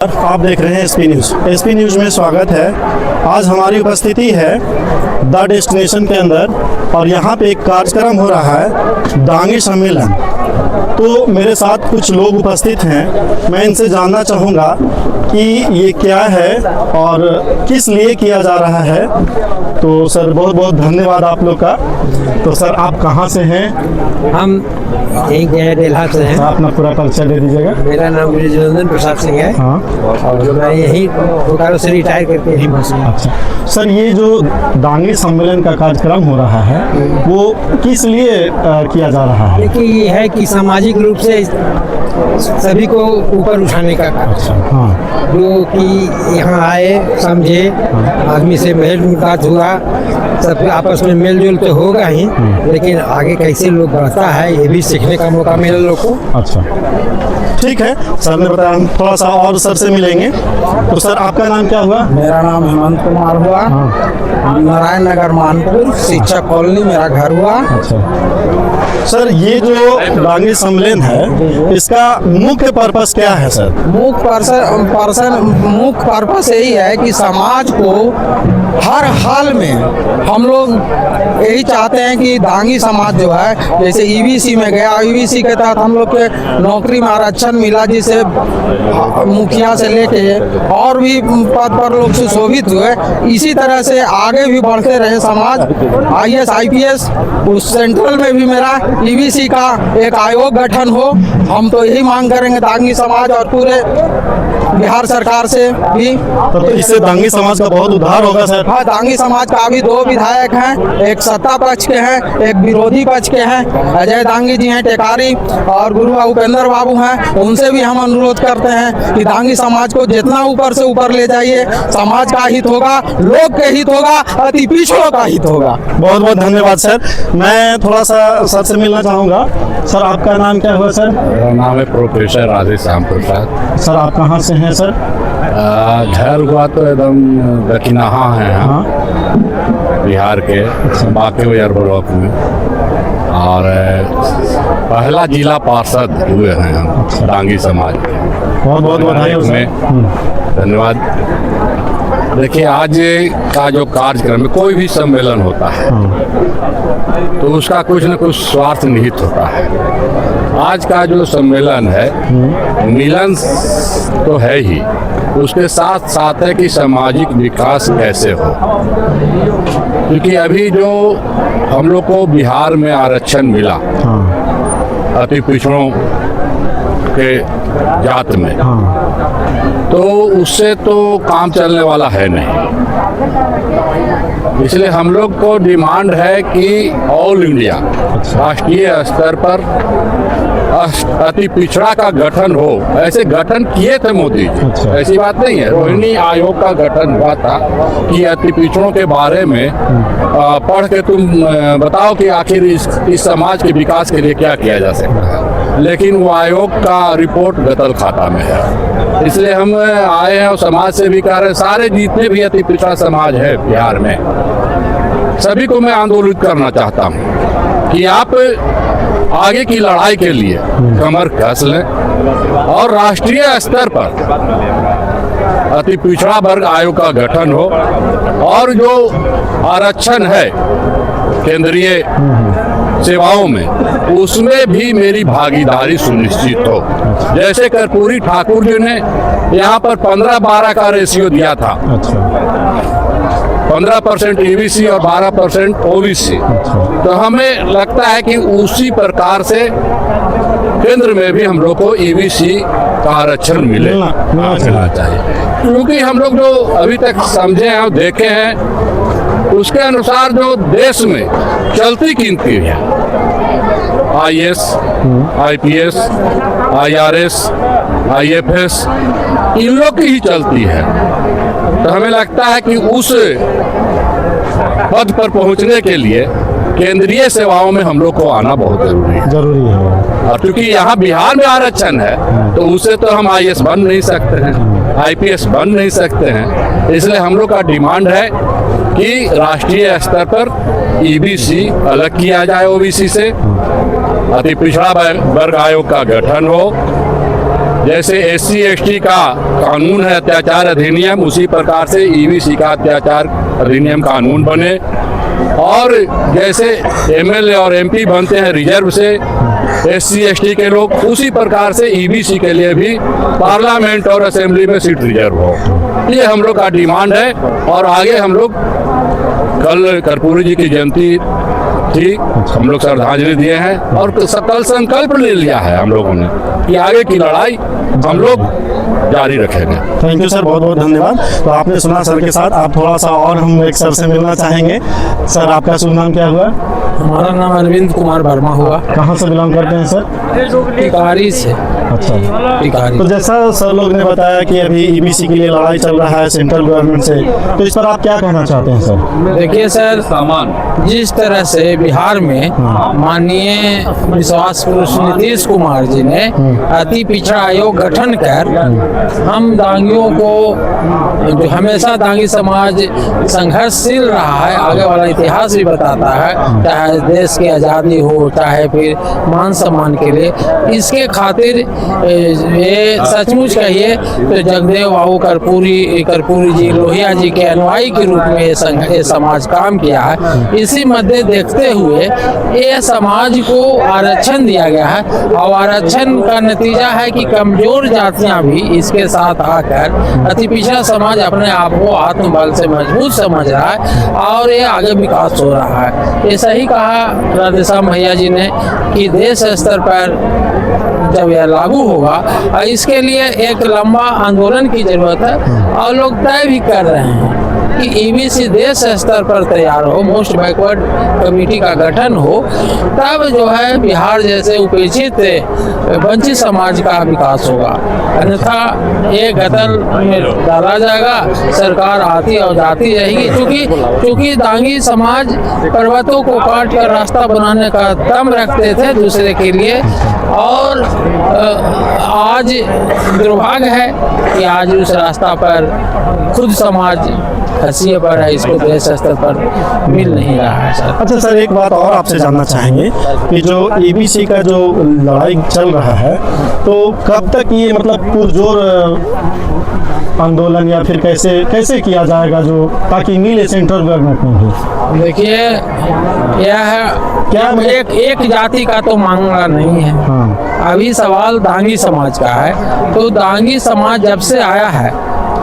आप देख रहे हैं एसपी न्यूज़। एसपी न्यूज़ में स्वागत है। आज हमारी उपस्थिति है द डेस्टिनेशन के अंदर और यहाँ पे एक कार्यक्रम हो रहा है दांगी सम्मेलन। तो मेरे साथ कुछ लोग उपस्थित हैं, मैं इनसे जानना चाहूँगा कि ये क्या है और किस लिए किया जा रहा है। तो सर बहुत बहुत धन्यवाद आप लोग का। तो सर आप कहाँ से हैं? हम यहीं के हैं, डेल्हा से हैं। अपना पूरा परिचय दे दीजिएगा। मेरा नाम ब्रिजनंदन प्रसाद सिंह है। हाँ, और मैं यहीं बोकारो से रिटायर करके यहीं बस हूँ। अच्छा सर, ये जो दांगी सम्मेलन का कार्यक्रम हो रहा है वो किस लिए किया जा रहा है? देखिए, ये है कि सामाजिक रूप से सभी को ऊपर उठाने का काम। हाँ, जो कि यहाँ आए, समझे, आदमी से मेल मुलाकात हुआ, सब आपस में मेल जोल तो होगा ही, लेकिन आगे कैसे लोग बढ़ता है ये भी सीखने का मौका मिला लोग को। अच्छा ठीक है, सर ने बताया। हम थोड़ा सा और सर से मिलेंगे। तो सर आपका नाम क्या हुआ? मेरा नाम हेमंत कुमार हुआ। नारायण नगर मानपुर शिक्षा कॉलोनी मेरा घर हुआ। अच्छा सर, ये जो दांगी सम्मेलन है इसका मुख्य पर्पस क्या है सर? मुख्य पर्पस यही है कि समाज को हर हाल में हम लोग यही चाहते हैं कि दांगी समाज जो है, जैसे ईबीसी में गया, ईबीसी के तहत हम लोग के नौकरी में आरक्षण मिला, जिसे मुखिया से लेके और भी पद पर लोग सुशोभित हुए। इसी तरह से आगे भी बढ़ते रहे समाज। IAS IPS उस सेंट्रल में भी मेरा ईबीसी का एक आयोग गठन हो। हम तो यही मांग करेंगे दांगी समाज और पूरे बिहार सरकार से भी। तो इससे दांगी समाज का बहुत उद्धार होगा सर। हाँ, दांगी समाज का अभी 2 विधायक हैं, एक सत्ता पक्ष के हैं, एक विरोधी पक्ष के हैं। अजय दांगी जी हैं टेकारी और गुरु उपेंद्र बाबू हैं। उनसे भी हम अनुरोध करते हैं कि दांगी समाज को जितना ऊपर से ऊपर ले जाइए, समाज का हित होगा, लोग के हित होगा, अति पिछड़ों का हित होगा। बहुत बहुत धन्यवाद सर। मैं थोड़ा सा सर से मिलना चाहूँगा। सर आपका नाम क्या हुआ सर? मेरा नाम है प्रोफेसर राधेश्याम प्रसाद। सर आप कहाँ से हैं सर? घर हुआ तो एकदम दक्षिणाहा है, हाँ, बिहार के बांकेबिहार ब्लॉक में, और पहला जिला पार्षद हुए हैं हम दांगी समाज के। बहुत बहुत बधाई हो सर। धन्यवाद। देखिए, आज का जो कार्यक्रम में कोई भी सम्मेलन होता है तो उसका कुछ न कुछ स्वार्थ निहित होता है। आज का जो सम्मेलन है मिलन तो है ही, उसके साथ साथ है कि सामाजिक विकास कैसे हो। क्योंकि अभी जो हम लोग को बिहार में आरक्षण मिला अति पिछड़ों के जात में, तो उससे तो काम चलने वाला है नहीं। इसलिए हम लोग को डिमांड है कि ऑल इंडिया राष्ट्रीय स्तर पर अति पिछड़ा का गठन हो। ऐसे गठन किए थे मोदी जी, ऐसी बात नहीं है। रोहिणी आयोग का गठन हुआ था कि अति पिछड़ों के बारे में पढ़ के तुम बताओ कि आखिर इस समाज के विकास के लिए क्या किया जा सकता है, लेकिन वो आयोग का रिपोर्ट गतल खाता में है। इसलिए हम आए हैं और समाज से भी कह रहे हैं, सारे जितने भी अति पिछड़ा समाज है बिहार में, सभी को मैं आंदोलित करना चाहता हूँ कि आप आगे की लड़ाई के लिए कमर कस लें और राष्ट्रीय स्तर पर अति पिछड़ा वर्ग आयोग का गठन हो, और जो आरक्षण है केंद्रीय सेवाओं में उसमें भी मेरी भागीदारी सुनिश्चित हो। जैसे कर्पूरी ठाकुर जी ने यहाँ पर 15-12 का रेशियो दिया था, 15% ईबीसी और 12% ओबीसी। तो हमें लगता है कि उसी प्रकार से केंद्र में भी हम लोग को ईबीसी का आरक्षण मिलना चाहिए। क्योंकि हम लोग जो अभी तक समझे हैं और देखे हैं उसके अनुसार जो देश में चलती गिनती है IAS IPS IRS IFS इन लोग की ही चलती है। तो हमें लगता है कि उस पद पर पहुंचने के लिए केंद्रीय सेवाओं में हम लोग को आना बहुत जरूरी है। और क्योंकि यहाँ बिहार में आरक्षण है तो उसे तो हम IAS बन नहीं सकते हैं, IPS बन नहीं सकते हैं। इसलिए हम लोग का डिमांड है कि राष्ट्रीय स्तर पर ईबीसी अलग किया जाए ओबीसी से, अति पिछड़ा वर्ग आयोग का गठन हो जैसे SC ST का कानून है अत्याचार अधिनियम, उसी प्रकार से EBC का अत्याचार अधिनियम कानून बने। और जैसे MLA और MP बनते हैं रिजर्व से SC ST के लोग, उसी प्रकार से EBC के लिए भी पार्लियामेंट और असेंबली में सीट रिजर्व हो। ये हम लोग का डिमांड है। और आगे हम लोग, कल कर्पूरी जी की जयंती थी, हम लोग श्रद्धांजलि दिए हैं और कल संकल्प ले लिया है हम लोगों ने कि आगे की लड़ाई हम लोग जारी रखेंगे। थैंक यू सर, बहुत बहुत धन्यवाद। तो आपने सुना सर के साथ, आप थोड़ा सा और हम एक सर से मिलना चाहेंगे। सर, आपका शुभ नाम क्या हुआ? हमारा नाम अरविंद कुमार वर्मा हुआ। कहाँ से बिलोंग करते हैं सर? टिकारी से। अच्छा, टिकारी। तो जैसा सर लोग ने बताया कि अभी EBC के लिए लड़ाई चल रहा है सेंट्रल गवर्नमेंट से, तो इस पर आप क्या कहना चाहते हैं सर? देखिए सर, जिस तरह से बिहार में माननीय विश्वास पुरुष नीतीश कुमार जी ने अति पिछड़ा आयोग गठन कर हम दांगियों को, जो हमेशा दांगी समाज संघर्षशील रहा है, आगे वाला इतिहास भी बताता है, चाहे देश की आज़ादी हो, चाहे फिर मान सम्मान के लिए, इसके खातिर ये सचमुच कहिए तो जगदेव बाबू कर्पूरी जी लोहिया जी के अनुयायी के रूप में ये समाज काम किया है। इसी मध्य देखते हुए ये समाज को आरक्षण दिया गया है और आरक्षण का नतीजा है कि कमजोर जातियां भी इसके साथ आकर अति पिछड़ा समाज अपने आप को आत्मबल से मजबूत समझ रहा है और ये आगे विकास हो रहा है। ये सही कहा राधेश्याम भैया जी ने कि देश स्तर पर जब यह लागू होगा, इसके लिए एक लंबा आंदोलन की जरूरत है और लोग तय भी कर रहे हैं कि EBC देश स्तर पर तैयार हो, मोस्ट बैकवर्ड कमेटी का गठन हो, तब जो है बिहार जैसे उपेक्षित वंचित समाज का विकास होगा। अन्यथा ये गतल में डाला जाएगा, सरकार आती और जाती रहेगी। क्योंकि दांगी समाज पर्वतों को काट कर रास्ता बनाने का दम रखते थे दूसरे के लिए, और आज दुर्भाग्य है कि आज उस रास्ता पर खुद समाज हंसिए पर है, इसको देश स्तर पर मिल नहीं रहा है सर। अच्छा सर, एक बात और आपसे जानना चाहेंगे कि जो EBC का जो लड़ाई चल रहा है, तो कब तक ये मतलब पुरजोर आंदोलन या फिर कैसे किया जाएगा जो ताकि मिले सेंट्रल गवर्नमेंट में भी? देखिए, यह एक जाति का तो मांगना नहीं है। हाँ। अभी सवाल दांगी समाज का है। तो दांगी समाज जब से आया है,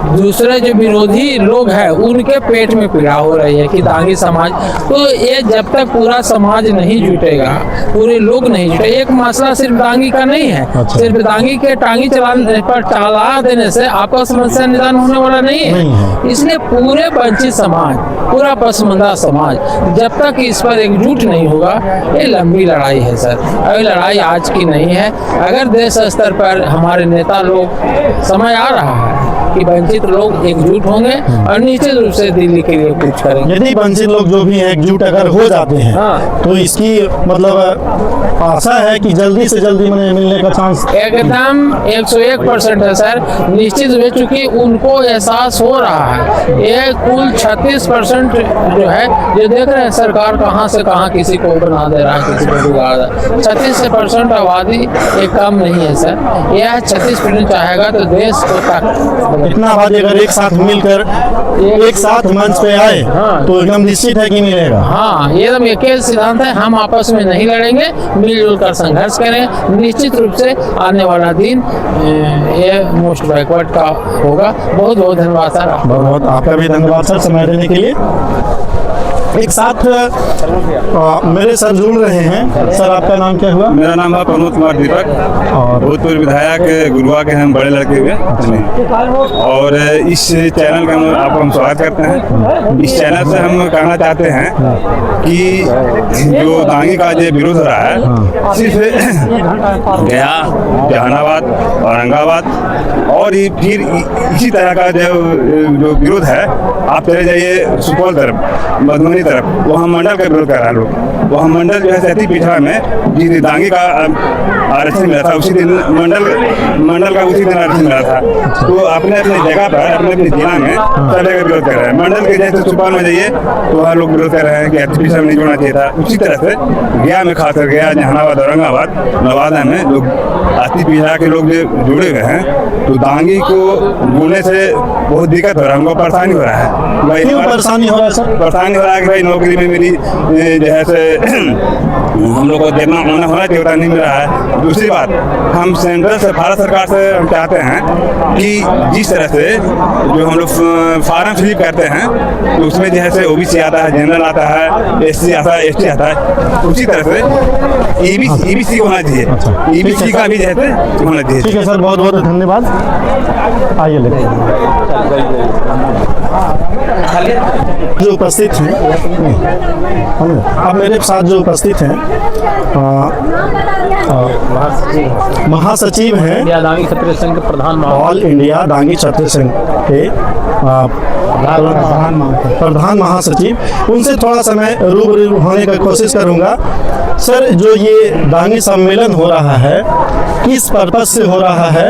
दूसरे जो विरोधी लोग हैं उनके पेट में पीड़ा हो रही है कि दांगी समाज, तो ये जब तक पूरा समाज नहीं जुटेगा, पूरे लोग नहीं जुटे, एक मसला सिर्फ दांगी का नहीं है। अच्छा। सिर्फ दांगी के टांगी चलाने पर टाला देने से आपका समस्या निदान होने वाला नहीं है। इसलिए पूरे वंचित समाज, पूरा पसमंदा समाज जब तक इस पर एकजुट नहीं होगा, ये लंबी लड़ाई है सर। अभी लड़ाई आज की नहीं है। अगर देश स्तर पर हमारे नेता लोग, समय आ रहा है कि वंचित लोग एकजुट होंगे और निश्चित रूप से दिल्ली के लिए कुछ करेंगे। यदि वंचित लोग जो भी हैं एकजुट अगर हो जाते हैं, हाँ। तो इसकी मतलब आशा है कि जल्दी से जल्दी मिलने का चांस एकदम 101% है सर। निश्चित रूप से चूंकि उनको एहसास हो रहा है, ये कुल 36% जो है, जो देख रहे हैं सरकार कहाँ से कहाँ किसी को बना दे रहा है, किसी को बिगाड़ रहा है। 36% आबादी एक कम नहीं है सर। यह 36% चाहेगा तो देश को इतना आबादी अगर एक साथ मिलकर एक साथ मंच पे आए, हाँ। तो एकदम निश्चित है कि मिलेगा। हाँ, ये एकदम एक ही सिद्धांत है। हम आपस में नहीं लड़ेंगे, मिलजुल कर संघर्ष करें। निश्चित रूप से आने वाला दिन ये मोस्ट बैकवर्ड का होगा। बहुत बहुत धन्यवाद सर। बहुत बहुत आपका भी धन्यवाद सर समय देने के लिए। एक साथ मेरे सर जुड़ रहे हैं। सर, आपका नाम क्या हुआ? मेरा नाम है प्रमोद कुमार दीपक और भूतपूर्व विधायक गुरुआ के हम बड़े लड़के हुए। और इस चैनल का हम स्वागत करते हैं। इस चैनल से हम कहना चाहते हैं कि जो दांगी का जो विरोध हो रहा है, सिर्फ गया, जहानाबाद, औरंगाबाद और फिर इसी तरह का जो विरोध है, आप चले जाइए सुपौल तरफ, मधुबनी अपनी तरफ, वहाँ मंडल का विरोध कर रहा है लोग। वहाँ मंडल जो है अति पिछड़ा में जिस दांगी का आरक्षण मिला था उसी दिन मंडल का उसी दिन आरक्षण मिला था। तो अपने अपने जगह पर अपने अपने जिला में तरह का विरोध कर रहे हैं। मंडल के जैसे सुपाल में जाइए तो वहाँ लोग विरोध कर रहे हैं कि अति पिछड़ा नहीं जोड़ना चाहिए था। उसी तरह से गया में खासकर गया, जहानाबाद, औरंगाबाद, नवादा में लोग अति पिछड़ा के लोग जो जुड़े हुए हैं, तो दांगी को बोलने से बहुत दिक्कत हो रहा है, उनको परेशानी हो रहा है। भाई क्यों परेशानी हो रहा है सर? परेशानी हो रहा है कि भाई नौकरी में मेरी जो है से हम लोग को देना होना चाहिए, नहीं मिल रहा है। दूसरी बात, हम सेंट्रल से, भारत सरकार से हम चाहते हैं कि जिस तरह से जो हम लोग फार्म फिल करते हैं तो उसमें जो है से ओबीसी आता है, जनरल आता है, एससी आता है, एसटी आता है, उसी तरह से ईबीसी होना चाहिए। ईबीसी का भी जो है होना चाहिए। ठीक है सर, बहुत बहुत धन्यवाद। आइए लेते जो उपस्थित हैं, अब मेरे साथ जो उपस्थित हैं महासचिव हैं दांगी क्षत्रिय संघ के प्रधान ऑल इंडिया दांगी क्षत्रिय संघ के प्रधान महासचिव, उनसे थोड़ा समय रूबरू होने का कोशिश करूंगा। सर, जो ये दांगी सम्मेलन हो रहा है किस पर्पस से हो रहा है,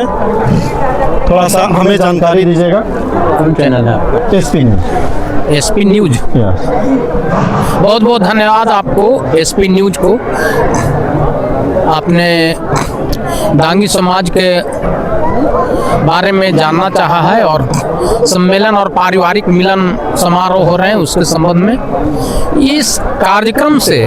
थोड़ा सा हमें जानकारी दीजिएगा। चैनल है एसपी न्यूज। SP news. बहुत बहुत धन्यवाद आपको SP न्यूज को, आपने दांगी समाज के बारे में जानना चाहा है और सम्मेलन और पारिवारिक मिलन समारोह हो रहे हैं उसके संबंध में। इस कार्यक्रम से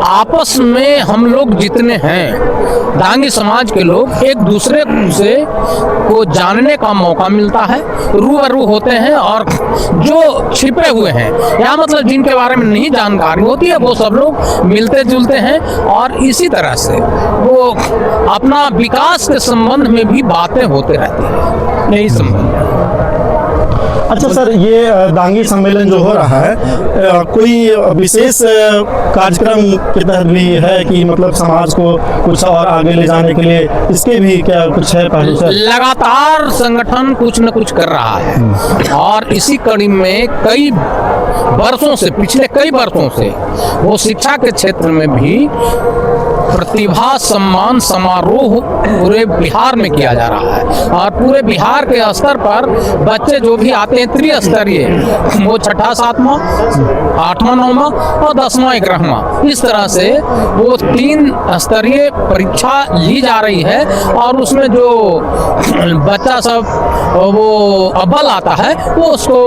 आपस में हम लोग जितने हैं दांगी समाज के लोग एक दूसरे से को जानने का मौका मिलता है, रूबरू होते हैं और जो छिपे हुए हैं या मतलब जिनके बारे में नहीं जानकारी होती है वो सब लोग मिलते जुलते हैं और इसी तरह से वो अपना विकास के संबंध में भी बातें होते रहती हैं। यही संबंध। अच्छा सर, ये दांगी सम्मेलन जो हो रहा है कोई विशेष कार्यक्रम के तहत भी है कि मतलब समाज को कुछ और आगे ले जाने के लिए इसके भी क्या कुछ है पहलू सर? लगातार संगठन कुछ न कुछ कर रहा है और इसी कड़ी में कई वर्षों से, पिछले कई वर्षों से वो शिक्षा के क्षेत्र में भी प्रतिभा सम्मान समारोह पूरे बिहार में किया जा रहा है और पूरे बिहार के स्तर पर बच्चे जो भी आते हैं त्रिस्तरीय, वो 6ठा 7वां 8वां 9वां और 10वां 11वां, इस तरह से वो 3 स्तरीय परीक्षा ली जा रही है और उसमें जो बच्चा सब वो अव्वल आता है वो उसको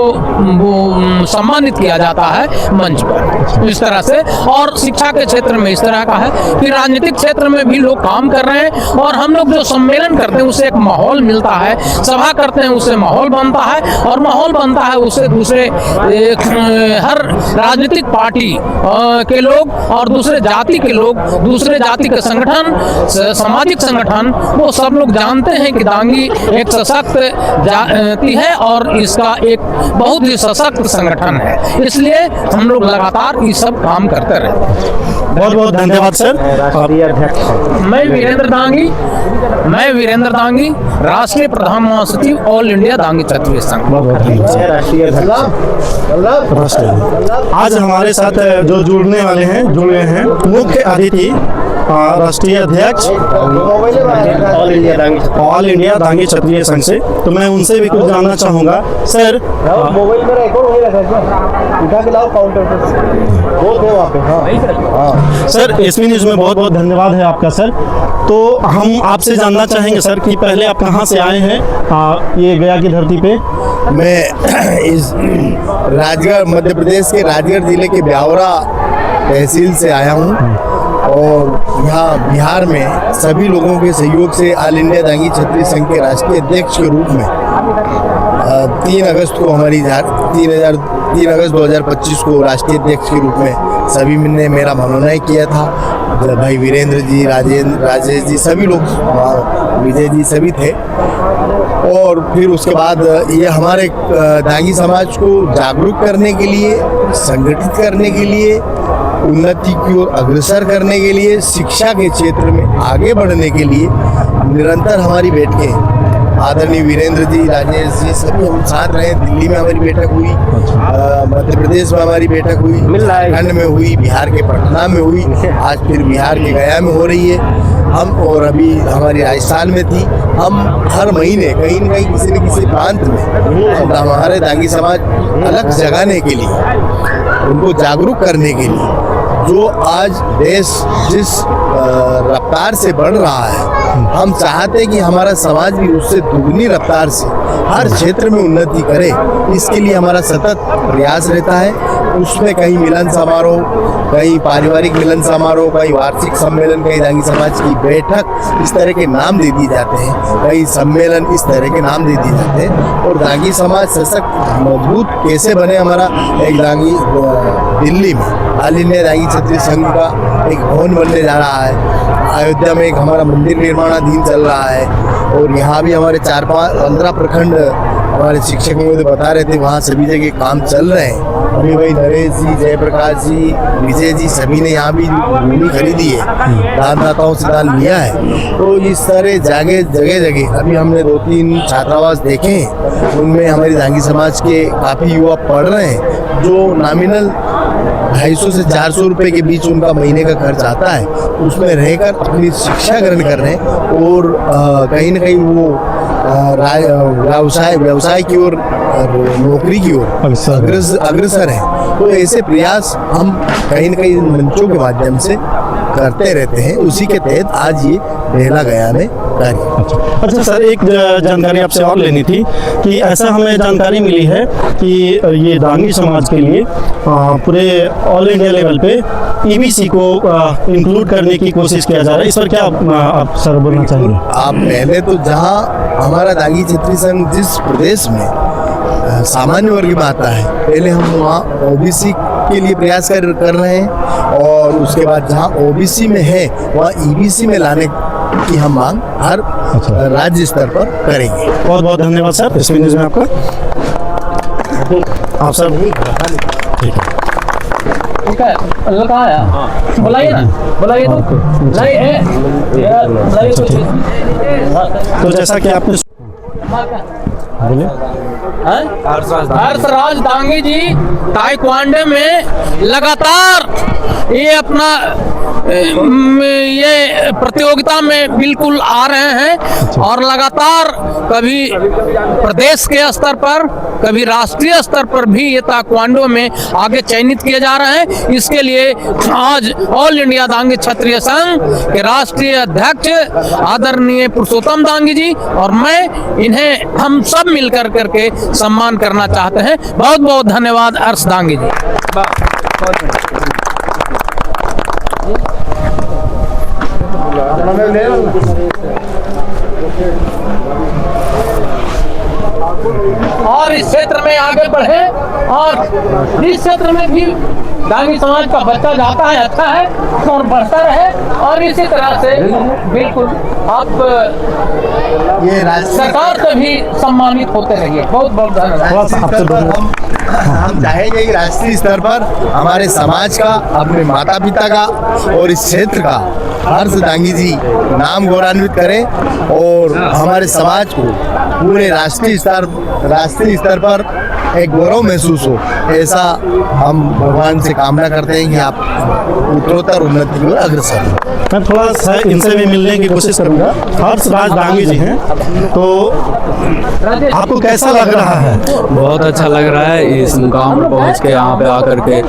वो सम्मानित किया जाता है मंच पर, इस तरह से। और शिक्षा के क्षेत्र में इस तरह का है, फिर राजनीतिक क्षेत्र में भी लोग काम कर रहे हैं और हम लोग जो सम्मेलन करते हैं उसे एक माहौल मिलता है, सभा करते हैं उससे माहौल बनता है और माहौल बनता है उससे दूसरे हर राजनीतिक पार्टी के लोग और दूसरे जाति के लोग, दूसरे जाति के संगठन, सामाजिक संगठन, वो सब लोग जानते हैं कि दांगी एक सशक्त जाति है और इसका एक बहुत ही सशक्त संगठन है, इसलिए हम लोग लगातार ये सब काम करते रहते हैं। बहुत बहुत धन्यवाद सर। मैं वीरेंद्र दांगी, राष्ट्रीय प्रधान महासचिव ऑल इंडिया दांगी क्षत्रिय संघ। आज हमारे साथ जो जुड़ने वाले हैं, जुड़े हैं मुख्य अतिथि राष्ट्रीय अध्यक्ष ऑल इंडिया दांगी क्षत्रिय संघ से, तो मैं उनसे भी कुछ जानना चाहूँगा। सर, मोबाइल में रिकॉर्ड हो रहा है, उठा के लाओ काउंटर पे, वो थे वहाँ पे। हाँ सर, एसपी न्यूज़ में बहुत बहुत धन्यवाद है आपका सर। तो हम आपसे जानना चाहेंगे सर कि पहले आप कहाँ से आए हैं ये गया की धरती पे? मैं इस राजगढ़, मध्य प्रदेश के राजगढ़ जिले के ब्यावरा तहसील से आया हूँ और यहाँ बिहार में सभी लोगों के सहयोग से ऑल इंडिया दांगी क्षत्रिय संघ के राष्ट्रीय अध्यक्ष के रूप में 3 अगस्त को हमारी 3 अगस्त 2025 को राष्ट्रीय अध्यक्ष के रूप में सभी ने मेरा मनोनयन किया था। भाई वीरेंद्र जी, राजेश जी, सभी लोग, विजय जी सभी थे। और फिर उसके बाद ये हमारे दांगी समाज को जागरूक करने के लिए, संगठित करने के लिए, उन्नति की ओर अग्रसर करने के लिए, शिक्षा के क्षेत्र में आगे बढ़ने के लिए निरंतर हमारी बैठकें आदरणीय वीरेंद्र जी, राजेश जी, सभी हम साथ रहे। दिल्ली में हमारी बैठक हुई, मध्य प्रदेश में हमारी बैठक हुई, झारखंड में हुई, बिहार के पटना में हुई, आज फिर बिहार के गया में हो रही है। हम और अभी हमारी राजस्थान में थी। हम हर महीने कहीं न कहीं किसी न किसी प्रांत में हमारे दांगी समाज अलग जगाने के लिए, उनको जागरूक करने के लिए, जो आज देश जिस रफ्तार से बढ़ रहा है, हम चाहते हैं कि हमारा समाज भी उससे दुगनी रफ्तार से हर क्षेत्र में उन्नति करे। इसके लिए हमारा सतत प्रयास रहता है। उसमें कहीं मिलन समारोह, कहीं पारिवारिक मिलन समारोह, कहीं वार्षिक सम्मेलन, कहीं दांगी समाज की बैठक, इस तरह के नाम दे दिए जाते हैं, कहीं सम्मेलन, इस तरह के नाम दे दिए जाते हैं। और दांगी समाज सशक्त मजबूत कैसे बने, हमारा एक दांगी दिल्ली में ऑल इंडिया दांगी क्षत्रिय संघ का एक भवन बनने जा रहा है। अयोध्या में एक हमारा मंदिर निर्माणाधीन चल रहा है। और यहाँ भी हमारे 4-15 प्रखंड हमारे शिक्षक महोदय बता रहे थे, वहाँ सभी जगह काम चल रहे हैं। अभी भाई नरेश जी, जयप्रकाश जी, विजय जी, सभी ने यहाँ भी भूमि खरीदी है, दानदाताओं से दान लिया है। तो इस तरह जगह जगह अभी हमने 2-3 छात्रावास देखे हैं, उनमें हमारी दांगी समाज के काफ़ी युवा पढ़ रहे हैं, जो नॉमिनल 250 से 400 रुपए के बीच उनका महीने का खर्च आता है, उसमें रहकर अपनी शिक्षा ग्रहण कर रहे हैं। और कहीं न कहीं वो व्यवसाय की ओर, नौकरी की ओर अग्रसर है। तो ऐसे प्रयास हम कहीं न कहीं मंचों के माध्यम से करते रहते हैं। उसी के तहत आज ये बेला गया में कार्य। अच्छा सर, एक जानकारी आपसे और लेनी थी कि ऐसा हमें जानकारी मिली है कि ये दांगी समाज के लिए पूरे ऑल इंडिया लेवल पे ईबीसी को इंक्लूड करने की कोशिश किया जा रहा है। इस पर क्या आप सर बोलना चाहेंगे? आप पहले तो जहाँ हमारा दांगी क्षत्रिय संघ जिस प्रदेश में सामान्य वर्ग में आता है, पहले हम वहाँ ओबीसी के लिए प्रयास कर रहे हैं। और उसके बाद जहाँ ओबीसी में है, वहाँ ईबीसी में लाने की हम मांग हर राज्य स्तर पर करेंगे। बहुत बहुत धन्यवाद सर, एसपी न्यूज़ में आपका। आप सर ठीक है, ठीक है, कहाँ है? बुलाइए ना, बुलाइए तो बुलाइए। तो जैसा कि आपने बोले, हर्षराज दांगी जी ताइक्वांडो में लगातार ये अपना ये प्रतियोगिता में बिल्कुल आ रहे हैं। और लगातार कभी प्रदेश के स्तर पर, कभी राष्ट्रीय स्तर पर भी ये ताइक्वांडो में आगे चयनित किए जा रहे हैं। इसके लिए आज ऑल इंडिया दांगी क्षत्रिय संघ के राष्ट्रीय अध्यक्ष आदरणीय पुरुषोत्तम दांगी जी और मैं, इन्हें हम सब मिलकर करके सम्मान करना चाहते हैं। बहुत बहुत धन्यवाद हर्ष दांगी जी। और इस क्षेत्र में आगे बढ़े और इस क्षेत्र में भी दांगी समाज का बच्चा जाता है, अच्छा है और बढ़ता रहे। और इसी तरह से बिल्कुल आप ये सरकार से भी सम्मानित होते रहिए। बहुत बहुत धन्यवाद। हम चाहेंगे कि राष्ट्रीय स्तर पर हमारे समाज का, अपने माता पिता का और इस क्षेत्र का हर्ष दांगी जी नाम गौरवान्वित करें और हमारे समाज को पूरे राष्ट्रीय स्तर पर एक गौरव महसूस हो। ऐसा हम भगवान से कामना करते हैं कि आप उत्तरोत्तर उन्नति की ओर अग्रसर हो। मैं थोड़ा सा इनसे भी मिलने की कोशिश करूंगा। हर्षराज दांगी जी हैं, तो आपको कैसा लग रहा है? बहुत अच्छा लग रहा है इस मुकाम पर पहुंच के, यहाँ पे आकर के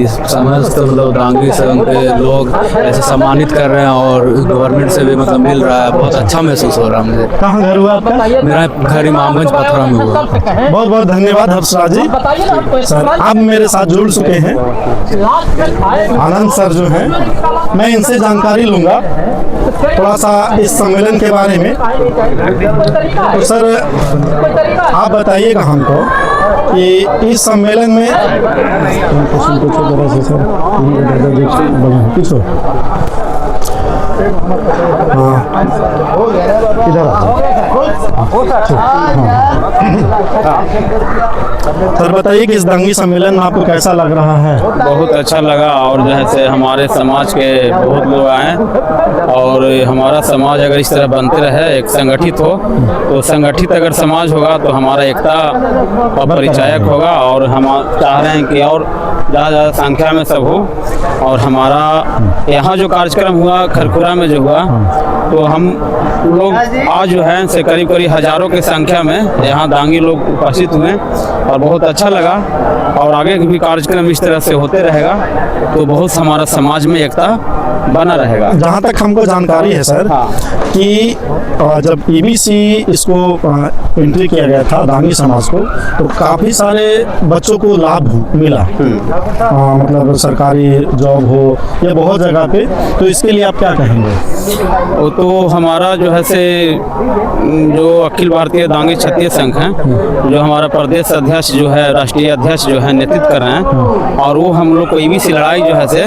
समस्त मतलब दांगी संघ के लोग ऐसे सम्मानित कर रहे हैं और गवर्नमेंट से भी मतलब मिल रहा है। बहुत अच्छा महसूस हो रहा है मुझे। कहाँ घर हुआ आपका? मेरा घर इमामगंज पथरा में हुआ। बहुत बहुत धन्यवाद हर्षराज जी। सर आप मेरे साथ जुड़ चुके हैं, आनंद सर जो हैं, मैं इनसे जानकारी लूंगा थोड़ा सा इस सम्मेलन के बारे में। तो सर आप बताइएगा हमको कि इस सम्मेलन में इधर सर बताइए कि इस दंगी सम्मेलन में आपको कैसा लग रहा है? बहुत अच्छा लगा और जो है से हमारे समाज के बहुत लोग आए और हमारा समाज अगर इस तरह बनते रहे, एक संगठित हो, तो संगठित अगर समाज होगा तो हमारा एकता और परिचायक होगा और हम चाह रहे हैं कि और ज़्यादा संख्या में सब हो। और हमारा यहाँ जो कार्यक्रम हुआ खरखुरा में जो हुआ, तो हम लोग आज जो है से करीब हज़ारों की संख्या में यहाँ दांगी लोग उपस्थित हुए और बहुत अच्छा लगा। और आगे भी कार्यक्रम इस तरह से होते रहेगा तो बहुत हमारा समाज में एकता बना रहेगा। जहाँ तक हमको जानकारी है सर कि जब ईबीसी इसको एंट्री किया गया था दांगी समाज को, तो काफ़ी सारे बच्चों को लाभ मिला, मतलब सरकारी जॉब हो या बहुत जगह पे, तो इसके लिए आप क्या कहेंगे? वो तो हमारा जो है से जो अखिल भारतीय दांगी क्षत्रिय संघ है, जो हमारा प्रदेश अध्यक्ष जो है, राष्ट्रीय अध्यक्ष जो है नेतृत्व कर रहे हैं, और वो हम लोग को ईबीसी लड़ाई जो है से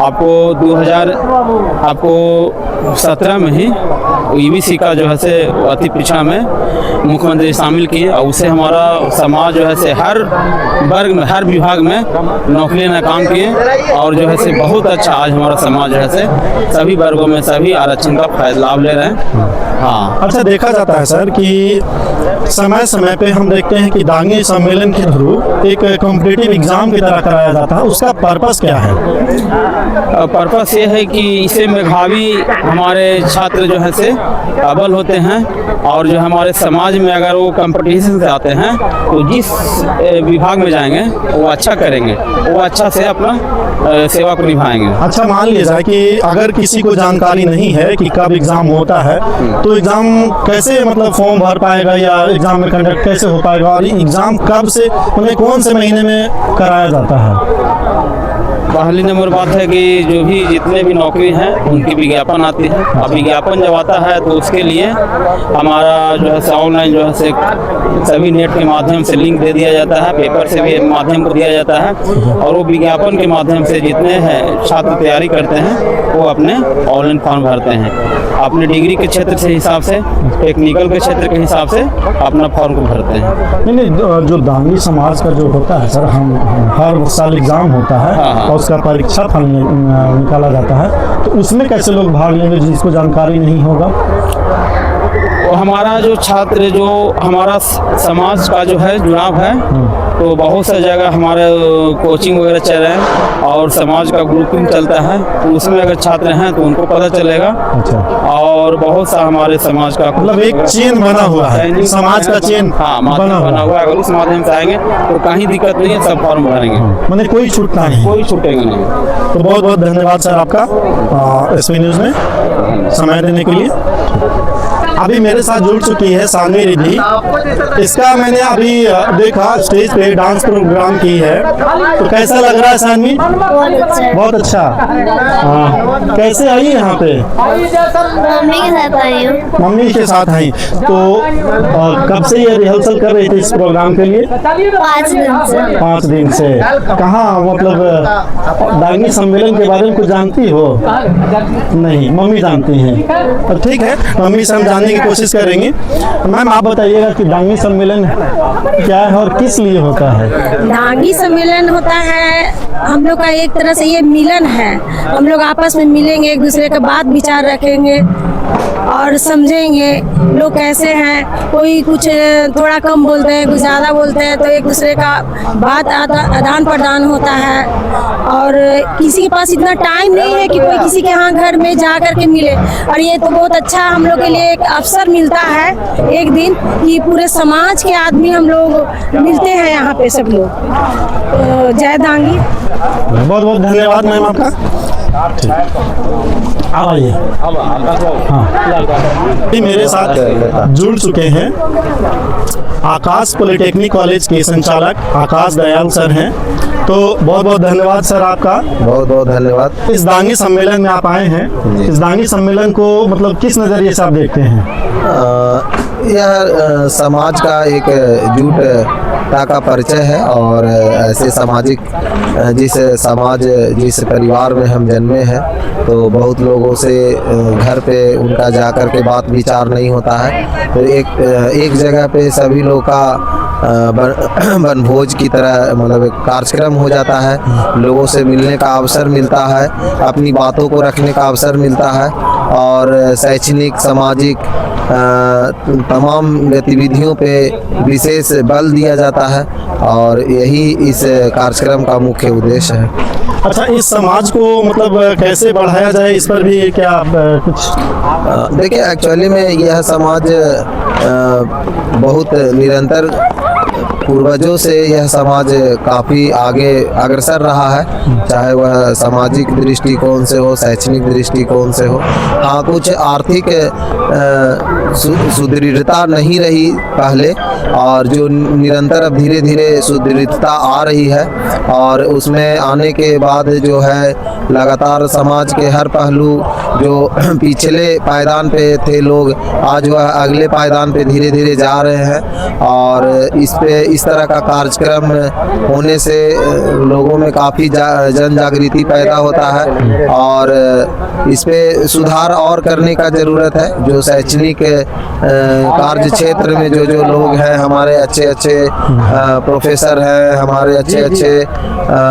आपको 2017 में ही ईबीसी का जो है से अति पिछड़ा में मुख्यमंत्री शामिल किए और उसे हमारा समाज जो है से हर वर्ग में, हर विभाग में नौकरी ने काम किए और जो है से बहुत अच्छा आज हमारा समाज जो है से सभी वर्गों में सभी आरक्षण का लाभ ले रहे हैं। हाँ, अच्छा, देखा जाता है सर कि समय समय पे हम देखते हैं कि दांगी सम्मेलन के थ्रू एक कॉम्पिटिटिव एग्जाम की तरह कराया जाता है, उसका पर्पस क्या है? पर्पस ये है कि इसे मेधावी हमारे छात्र जो है से अव्वल होते हैं और जो हमारे समाज में अगर वो कंपटीशन से आते हैं तो जिस विभाग में जाएंगे वो अच्छा करेंगे, वो अच्छा से अपना सेवा को निभाएंगे। अच्छा, मान लिया जाए कि अगर किसी को जानकारी नहीं है कि कब एग्जाम होता है, तो एग्जाम कैसे मतलब फॉर्म भर पाएगा या एग्जाम में कंडक्ट कैसे हो पाएगा, और एग्जाम कब से, मतलब कौन से महीने में कराया जाता है? पहली नंबर बात है कि जो भी जितने भी नौकरी हैं उनकी विज्ञापन आती है। अब विज्ञापन जब आता है तो उसके लिए हमारा जो है से ऑनलाइन जो है से सभी नेट के माध्यम से लिंक दे दिया जाता है, पेपर से भी माध्यम को दिया जाता है और वो विज्ञापन के माध्यम से जितने हैं छात्र तैयारी करते हैं वो अपने ऑनलाइन फॉर्म भरते हैं, अपने डिग्री के क्षेत्र से हिसाब से, टेक्निकल के क्षेत्र के हिसाब से अपना फॉर्म को भरते हैं। नहीं, जो दांगी समाज का जो होता है सर, हम हर साल एग्जाम होता है और उसका परीक्षा फल निकाला जाता है, तो उसमें कैसे लोग भाग लेंगे जिसको जानकारी नहीं होगा? तो हमारा जो छात्र, जो हमारा समाज का जो है जुड़ाव है, तो बहुत सा जगह हमारे कोचिंग वगैरह चल रहे हैं और समाज का ग्रुपिंग चलता है, तो उसमें अगर छात्र हैं तो उनको पता चलेगा। अच्छा। और बहुत सा हमारे समाज का मतलब एक चेन बना हुआ है, समाज का चेन बना हुआ है। अगर उस माध्यम से आएंगे तो कहीं दिक्कत नहीं है, सब फॉर्म भरेंगे, मतलब कोई छूटना नहीं, कोई छूटेगा नहीं। तो बहुत बहुत धन्यवाद सर आपका एसपी न्यूज़ में समय देने के लिए। अभी मेरे साथ जुड़ चुकी है सानवी रिद्धि, इसका मैंने अभी देखा स्टेज पे डांस प्रोग्राम की है, तो कैसा लग रहा है सानवी? बहुत अच्छा। हाँ, कैसे आई यहाँ पे? मम्मी के साथ आई हूँ। मम्मी के साथ आई, तो कब से ये रिहर्सल कर रही थी इस प्रोग्राम के लिए? 5 दिन से। 5 दिन से। कहाँ, मतलब दांगी सम्मेलन के बारे में कुछ जानती हो? नहीं, मम्मी जानती हैं। तो ठीक है, मम्मी से हम जानने की कोशिश करेंगे। मैम, आप बताइएगा कि दांगी सम्मेलन क्या है और किस लिए होता है? दांगी सम्मेलन होता है हम लोग का एक तरह से ये मिलन है, हम लोग आपस में मिलेंगे, एक दूसरे का बात विचार रखेंगे और समझेंगे लोग कैसे हैं, कोई कुछ थोड़ा कम बोलते हैं, कुछ ज़्यादा बोलते हैं, तो एक दूसरे का बात आदान प्रदान होता है। और किसी के पास इतना टाइम नहीं है कि कोई किसी के यहाँ घर में जा कर के मिले, और ये तो बहुत अच्छा हम लोग के लिए एक अवसर मिलता है एक दिन कि पूरे समाज के आदमी हम लोग मिलते हैं यहाँ पे सब लोग। तो जय दांगी। बहुत बहुत धन्यवाद मैम आपका। आइए। हाँ, मेरे साथ जुड़ चुके हैं आकाश पॉलिटेक्निक कॉलेज के संचालक आकाश दयाल सर हैं, तो बहुत बहुत धन्यवाद सर आपका। बहुत बहुत धन्यवाद। इस दांगी सम्मेलन में आप आए हैं, इस दांगी सम्मेलन को मतलब किस नज़रिए से आप देखते हैं? यह समाज का एक जुट सामाजिकता का परिचय है। और ऐसे सामाजिक जिस परिवार में हम जन्मे हैं, तो बहुत लोगों से घर पे उनका जा कर के बात विचार नहीं होता है। तो एक जगह पे सभी लोग का वनभोज की तरह मतलब एक कार्यक्रम हो जाता है। लोगों से मिलने का अवसर मिलता है, अपनी बातों को रखने का अवसर मिलता है और शैक्षणिक सामाजिक तमाम गतिविधियों पे विशेष बल दिया जाता है और यही इस कार्यक्रम का मुख्य उद्देश्य है। अच्छा, इस समाज को मतलब कैसे बढ़ाया जाए, इस पर भी क्या आप कुछ? देखिए, एक्चुअली में यह समाज बहुत निरंतर पूर्वजों से यह समाज काफ़ी आगे अग्रसर रहा है, चाहे वह सामाजिक दृष्टिकोण से हो, शैक्षणिक दृष्टिकोण से हो। हाँ, कुछ आर्थिक सुदृढ़ता नहीं रही पहले, और जो निरंतर अब धीरे धीरे सुदृढ़ता आ रही है। और उसमें आने के बाद जो है लगातार समाज के हर पहलू जो पिछले पायदान पे थे लोग, आज वह अगले पायदान पे धीरे धीरे जा रहे हैं। और इस तरह का कार्यक्रम होने से लोगों में काफ़ी जन जागृति पैदा होता है और इस पे सुधार और करने का ज़रूरत है। जो शैक्षणिक कार्य क्षेत्र में जो लोग हैं, हमारे अच्छे प्रोफेसर हैं, हमारे अच्छे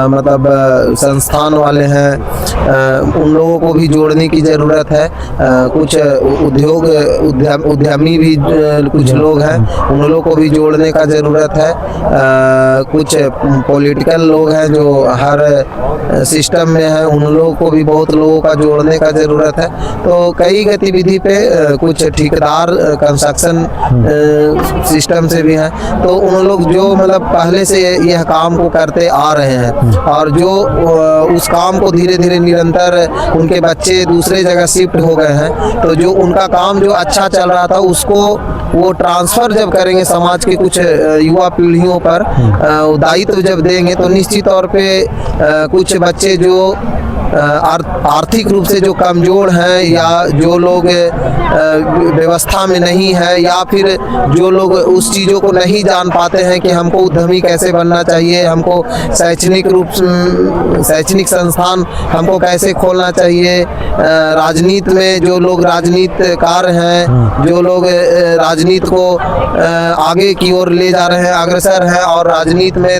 मतलब संस्थान वाले हैं, उन लोगों को भी जोड़ने की ज़रूरत है। कुछ उद्यमी भी कुछ लोग हैं, उन लोगों को भी जोड़ने का ज़रूरत है। कुछ पॉलिटिकल लोग हैं जो हर सिस्टम में हैं, उन लोगों को भी बहुत लोगों का जोड़ने का ज़रूरत है। तो कई गतिविधि पे कुछ ठेकेदार कंस्ट्रक्शन सिस्टम से भी हैं, तो उन लोग जो मतलब पहले से यह काम को करते आ रहे हैं और जो उस काम को धीरे धीरे निरंतर उनके बच्चे दूसरे जगह शिफ्ट हो गए हैं, तो जो उनका काम जो अच्छा चल रहा था उसको वो ट्रांसफ़र जब करेंगे समाज के कुछ युवा पीढ़ियों पर, दायित्व जब देंगे, तो निश्चित तौर पे कुछ बच्चे जो आर्थिक रूप से जो कमज़ोर हैं या जो लोग व्यवस्था में नहीं है या फिर जो लोग उस चीज़ों को नहीं जान पाते हैं कि हमको उद्यमी कैसे बनना चाहिए, हमको शैक्षणिक संस्थान हमको कैसे खोलना चाहिए, राजनीति में जो लोग राजनीतिकार हैं, जो लोग राजनीति को आगे की ओर ले जा रहे हैं, अग्रसर हैं और राजनीति में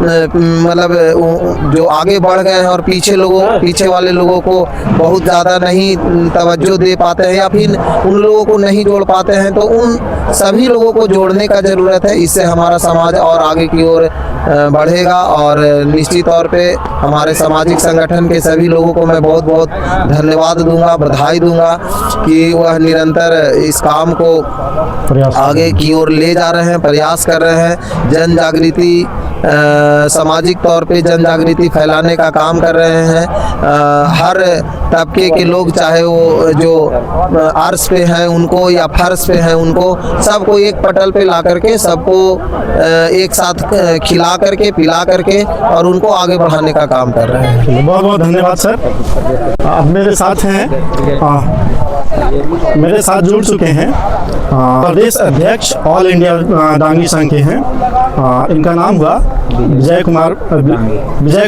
मतलब जो आगे बढ़ गए हैं और पीछे वाले लोगों को बहुत ज़्यादा नहीं तवज्जो दे पाते हैं या फिर उन लोगों को नहीं जोड़ पाते हैं, तो उन सभी लोगों को जोड़ने का ज़रूरत है। इससे हमारा समाज और आगे की ओर बढ़ेगा और निश्चित तौर पे हमारे सामाजिक संगठन के सभी लोगों को मैं बहुत बहुत धन्यवाद दूंगा, बधाई दूंगा कि वह निरंतर इस काम को आगे की ओर ले जा रहे हैं, प्रयास कर रहे हैं, जन जागृति सामाजिक तौर पे जन जागृति फैलाने का काम कर रहे हैं। हर तबके के लोग, चाहे वो जो अर्श पे हैं उनको या फर्श पे हैं उनको, सबको एक पटल पे ला करके सबको एक साथ खिला करके पिला करके और उनको आगे बढ़ाने का काम कर रहे हैं। बहुत बहुत धन्यवाद सर। अब मेरे साथ हैं, मेरे साथ जुड़ चुके हैं प्रदेश अध्यक्ष ऑल इंडिया डांगी संघ के हैं, इनका नाम हुआ विजय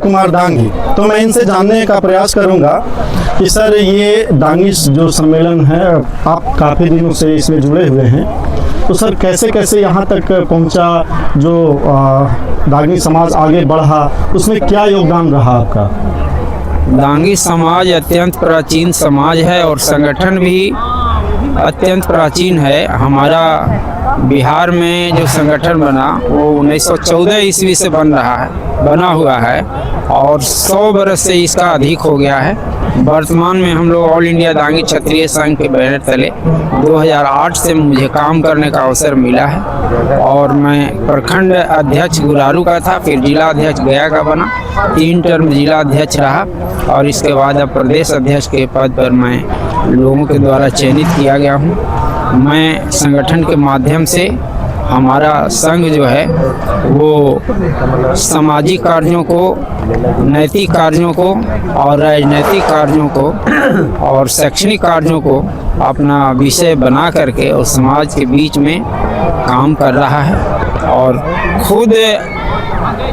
कुमार डांगी। तो मैं इनसे जानने का प्रयास करूंगा कि सर ये डांगी जो सम्मेलन है, आप काफ़ी दिनों से इसमें जुड़े हुए हैं, तो सर कैसे कैसे यहाँ तक पहुँचा, जो डांगी समाज आगे बढ़ा, उसमें क्या योगदान रहा आपका? डांगी समाज अत्यंत प्राचीन समाज है और संगठन भी अत्यंत प्राचीन है। हमारा बिहार में जो संगठन बना वो 1914 ईस्वी से बना हुआ है और 100 बरस से इसका अधिक हो गया है। वर्तमान में हम लोग ऑल इंडिया डांगी क्षत्रिय संघ के बैनर तले 2008 से मुझे काम करने का अवसर मिला है और मैं प्रखंड अध्यक्ष गुरारू का था, फिर जिला अध्यक्ष गया का बना, 3 टर्म जिला अध्यक्ष रहा और इसके बाद अब प्रदेश अध्यक्ष के पद पर मैं लोगों के द्वारा चयनित किया गया हूँ। मैं संगठन के माध्यम से हमारा संघ जो है वो सामाजिक कार्यों को, नैतिक कार्यों को और राजनैतिक कार्यों को और शैक्षणिक कार्यों को अपना विषय बना करके और समाज के बीच में काम कर रहा है और खुद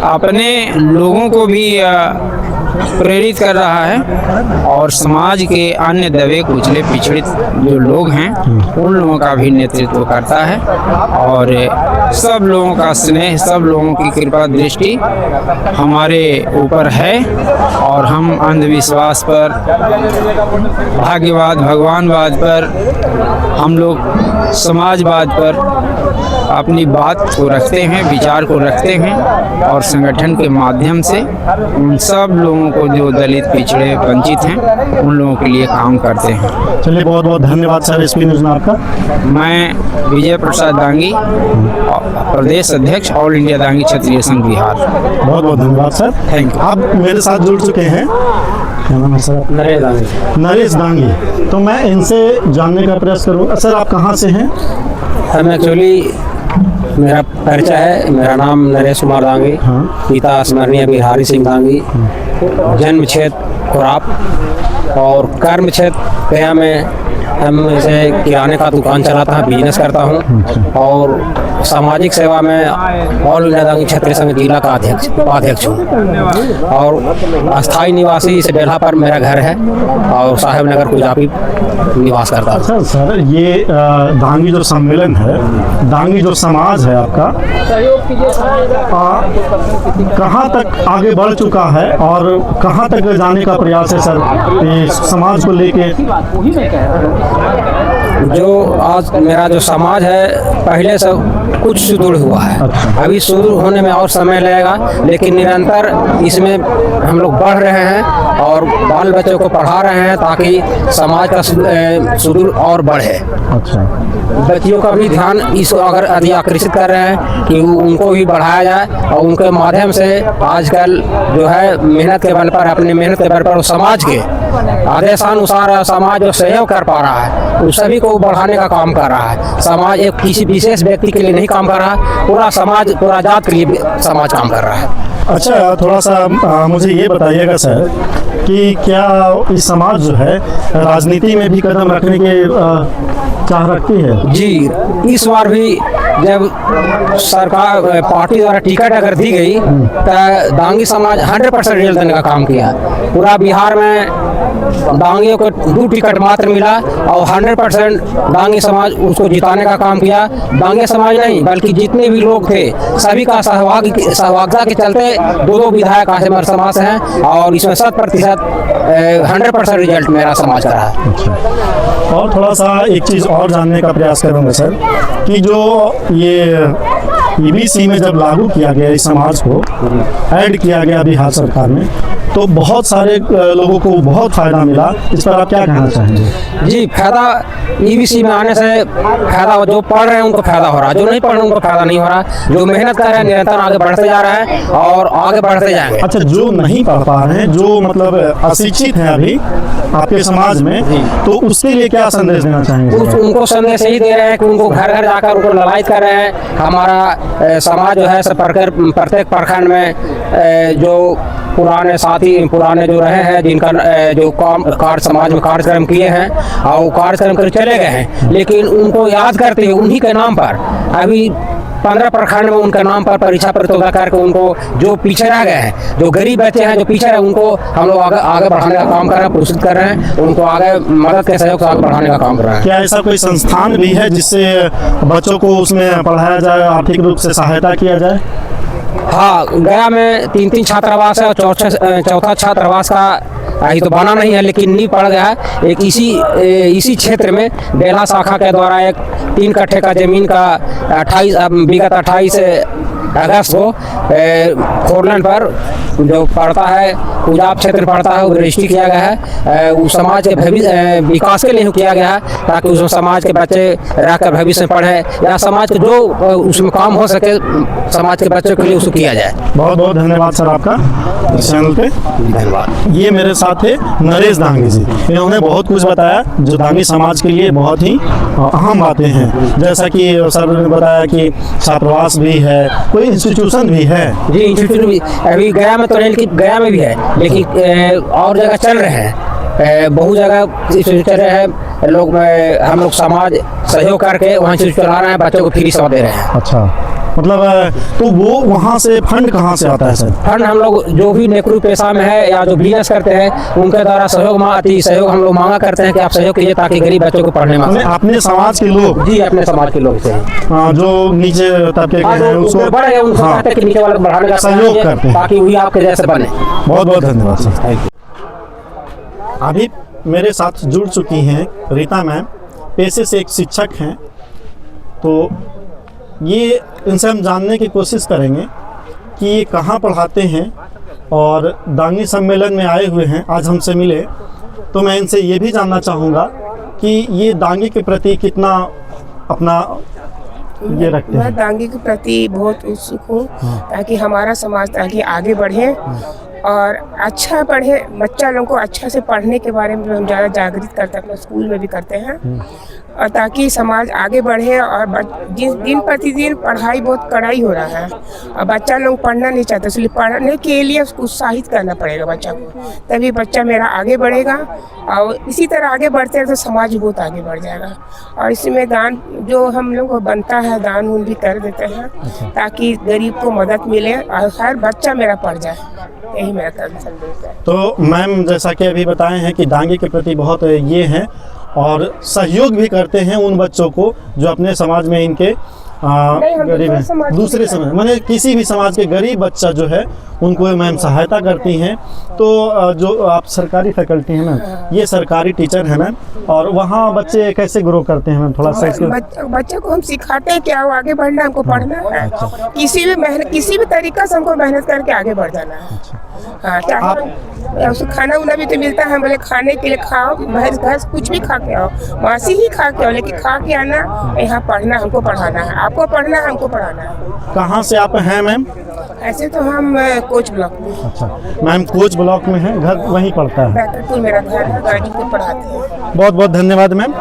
अपने लोगों को भी प्रेरित कर रहा है और समाज के अन्य दबे कुचले पिछड़े जो लोग हैं उन लोगों का भी नेतृत्व करता है और सब लोगों का स्नेह, सब लोगों की कृपा दृष्टि हमारे ऊपर है और हम अंधविश्वास पर, भाग्यवाद, भगवानवाद पर, हम लोग समाजवाद पर अपनी बात को रखते हैं, विचार को रखते हैं और संगठन के माध्यम से उन सब लोगों को जो दलित, पिछड़े, वंचित हैं उन लोगों के लिए काम करते हैं। चलिए, बहुत बहुत धन्यवाद सर एसपी न्यूज़ में आपका। मैं विजय प्रसाद दांगी, प्रदेश अध्यक्छ ऑल इंडिया दांगी क्षत्रिय संघ बिहार। बहुत बहुत धन्यवाद सर, थैंक यू। आप मेरे साथ जुड़ चुके हैं, क्या नाम है सर? नरेश दांगी। नरेश दांगी। तो मैं इनसे जानने का प्रयास करूँगा। सर, आप कहाँ से हैं? हम एक्चुअली, मेरा परिचय है, मेरा नाम नरेश कुमार दांगी, पिता स्मरणीय बिहारी सिंह दांगी, जन्म क्षेत्र खुराप और कर्म क्षेत्र गया में हम ऐसे किराने का दुकान चलाता हूँ, बिजनेस करता हूँ और सामाजिक सेवा में ऑल इंडिया दांगी क्षत्रिय संघ जिला का उपाध्यक्ष हूँ और अस्थायी निवासी इस डेल्हा पर मेरा घर है और साहेब नगर कुजापी निवास करता हूँ। अच्छा सर, ये दांगी जो सम्मेलन है, दांगी जो समाज है आपका, कहाँ तक आगे बढ़ चुका है और कहाँ तक जाने का प्रयास है सर ये समाज को लेके? जो आज मेरा जो समाज है पहले से कुछ सुदृढ़ हुआ है। अभी सुदृढ़ होने में और समय लगेगा, लेकिन निरंतर इसमें हम लोग बढ़ रहे हैं और बाल बच्चों को पढ़ा रहे हैं ताकि समाज का सुदृढ़ और बढ़े। अच्छा, बच्चियों का भी ध्यान इसको अगर अधिक आकर्षित कर रहे हैं कि उनको भी बढ़ाया जाए और उनके माध्यम से आजकल जो है मेहनत के बल पर, अपनी मेहनत के बल पर समाज के आदेशानुसार समाज जो सहयोग कर पा रहा है उस सभी को बढ़ाने का काम कर रहा है। समाज एक किसी विशेष व्यक्ति के लिए नहीं काम कर रहा है, पूरा समाज, पूरा जात के लिए समाज काम कर रहा है। अच्छा, थोड़ा सा मुझे ये बताइएगा सर कि क्या इस समाज जो है राजनीति में भी कदम रखने के चाह रखती है? जी, इस बार भी जब सरकार पार्टी द्वारा टिकट अगर दी गई तो दांगी समाज 100% रिजल्ट देने का काम किया। पूरा बिहार में दांगियों को 2 टिकट मात्र मिला और 100% दांगी समाज उसको जिताने का काम किया। दांगी समाज नहीं बल्कि जितने भी लोग थे सभी का सहभागिता के चलते 2 विधायक आज हमारे समाज हैं और इसमें 100% 100% रिजल्ट मेरा समाज का है। और थोड़ा सा एक चीज़ और जानने का प्रयास करूँगा सर कि जो ये ईबीसी में जब लागू किया गया, इस समाज को ऐड किया गया बिहार सरकार में, तो बहुत सारे लोगों को बहुत फ़ायदा मिला। इस पर आप क्या कहना चाहेंगे? जी, फायदा ईबीसी में आने से फायदा, जो पढ़ रहे हैं उनको फायदा हो रहा है, जो नहीं पढ़ रहे उनको फायदा नहीं हो रहा। जो मेहनत कर रहे हैं निरंतर आगे बढ़ते जा रहे हैं और आगे बढ़ते जाएंगे। अच्छा, जो नहीं पढ़ पा रहे हैं, जो मतलब अशिक्षित हैं अभी आपके समाज में, तो उसके लिए क्या संदेश देना चाहेंगे? उनको संदेश यही दे रहे हैं कि उनको घर घर जाकर उनको ललायत कर रहे हैं। हमारा समाज जो है प्रत्येक प्रखंड में जो पुराने साथी, पुराने जो रहे हैं, जिनका जो कार्य समाज में कार्यक्रम किए हैं और कार्यक्रम कर चले गए हैं, लेकिन उनको याद करते हुए उन्हीं के नाम पर अभी 15 प्रखंड में उनके नाम पर परीक्षा प्रतियोगिता करके उनको जो पीछे रह गए हैं, जो गरीब बच्चे हैं जो पीछे रहे, उनको हम लोग आगे बढ़ाने का काम कर रहे हैं, प्रोत्साहित कर रहे हैं, उनको आगे मदद के सहयोग से आगे बढ़ाने का काम कर रहे हैं। क्या ऐसा कोई संस्थान भी है जिससे बच्चों को उसमें पढ़ाया जाए, आर्थिक रूप से सहायता किया जाए? हाँ, गया में 3 छात्रावास है और चौथा छात्रावास का अभी तो बना नहीं है, लेकिन नींव पड़ गया है। एक इसी क्षेत्र में बेला शाखा के द्वारा एक 3 कट्ठे का जमीन का 28 अगस्त को फोरलेन पर जो पड़ता है, उजाब क्षेत्र पड़ता है, वो रजिस्ट्री किया गया है। उस समाज के विकास के लिए किया गया है ताकि उस समाज के बच्चे रहकर भविष्य में पढ़े या समाज के जो उसमें काम हो सके समाज के बच्चों के लिए उसको किया जाए। बहुत बहुत धन्यवाद सर आपका इस चैनल पे। धन्यवाद। ये मेरे साथ थे नरेश दांगी जी। इन्होंने बहुत कुछ बताया जो दांगी समाज के लिए बहुत ही अहम बातें हैं। जैसा कि सर ने बताया कि छात्रावास भी है, कोई इंस्टीट्यूशन भी है। जी, इंस्टीट्यूशन भी अभी गया में तो नहीं, लेकिन गया में भी है, लेकिन और जगह चल रहे हैं। बहुत जगह इंस्टीट्यूट चल रहे हैं। लोग हम लोग समाज सहयोग करके वहाँ इंस्टीट्यूट चला रहे हैं, बच्चों को फ्री सेवा दे रहे हैं। अच्छा, मतलब तो वो वहाँ से फंड कहाँ से आता है सर? फंड हम लोग जो भी नेकरू पेशा में है या जो बिजनेस करते हैं उनके द्वारा सहयोग हम लोग मांगा करते हैं कि आप सहयोग कीजिए ताकि गरीब बच्चों को पढ़ने में हमें अपने समाज के लोग जी अपने समाज के लोग से जो नीचे तबके के हैं उसको बड़े हैं उनको चाहते हैं कि नीचे वाले को बढ़ाने का सहयोग करते हैं ताकि वही आपके जैसे बने। बहुत बहुत धन्यवाद सर, थैंक यू। अभी मेरे साथ जुड़ चुकी हैं रीता मैम, पेशे से एक शिक्षक हैं। तो ये इनसे हम जानने की कोशिश करेंगे कि ये कहाँ पढ़ाते हैं और दांगी सम्मेलन में आए हुए हैं, आज हमसे मिले। तो मैं इनसे ये भी जानना चाहूँगा कि ये दांगी के प्रति कितना अपना ये रखते हैं। मैं दांगी के प्रति बहुत उत्सुक हूँ ताकि हमारा समाज ताकि आगे बढ़े और अच्छा पढ़े, बच्चा लोगों को अच्छा से पढ़ने के बारे में हम ज़्यादा जागृत करते हैं, अपने स्कूल में भी करते हैं और ताकि समाज आगे बढ़े। और दिन प्रतिदिन पढ़ाई बहुत कड़ाई हो रहा है और बच्चा लोग पढ़ना नहीं चाहते, इसलिए पढ़ने के लिए उसको उत्साहित करना पड़ेगा बच्चा को, तभी बच्चा मेरा आगे बढ़ेगा। और इसी तरह आगे बढ़ते हैं तो समाज बहुत आगे बढ़ जाएगा। और इसमें दान जो हम लोग को बनता है दान उन भी कर देते हैं ताकि गरीब को मदद मिले और हर बच्चा मेरा पढ़ जाए, यही मेरा संदेश है। तो मैम जैसा कि अभी बताए हैं कि दांगी के प्रति बहुत ये हैं और सहयोग भी करते हैं उन बच्चों को जो अपने समाज में इनके गरीब हैं, दूसरे समाज माने किसी भी समाज के गरीब बच्चा जो है उनको मैम सहायता करती हैं। तो जो आप सरकारी फैकल्टी हैं मैम, ये सरकारी टीचर हैं मैम, और वहाँ बच्चे कैसे ग्रो करते हैं मैम? थोड़ा सा बच्चे को हम सिखाते हैं क्या आगे बढ़ना, हमको पढ़ना है, किसी भी तरीका से हमको मेहनत करके आगे बढ़ जाना है। हाँ, उसको खाना उना भी तो मिलता है, बोले खाने के लिए खाओ, भैंस कुछ भी खा के आओ, मासी ही खा के आओ, लेकिन खा के आना, यहाँ पढ़ना हमको पढ़ाना है, आपको पढ़ना है हमको पढ़ाना है। कहाँ से आप हैं मैम? ऐसे तो हम कोच ब्लॉक में। अच्छा मैम, कोच ब्लॉक में है, घर वहीं पड़ता है? बैतरपुर मेरा घर है, गाजीपुर पढ़ाते हैं। बहुत बहुत धन्यवाद मैम।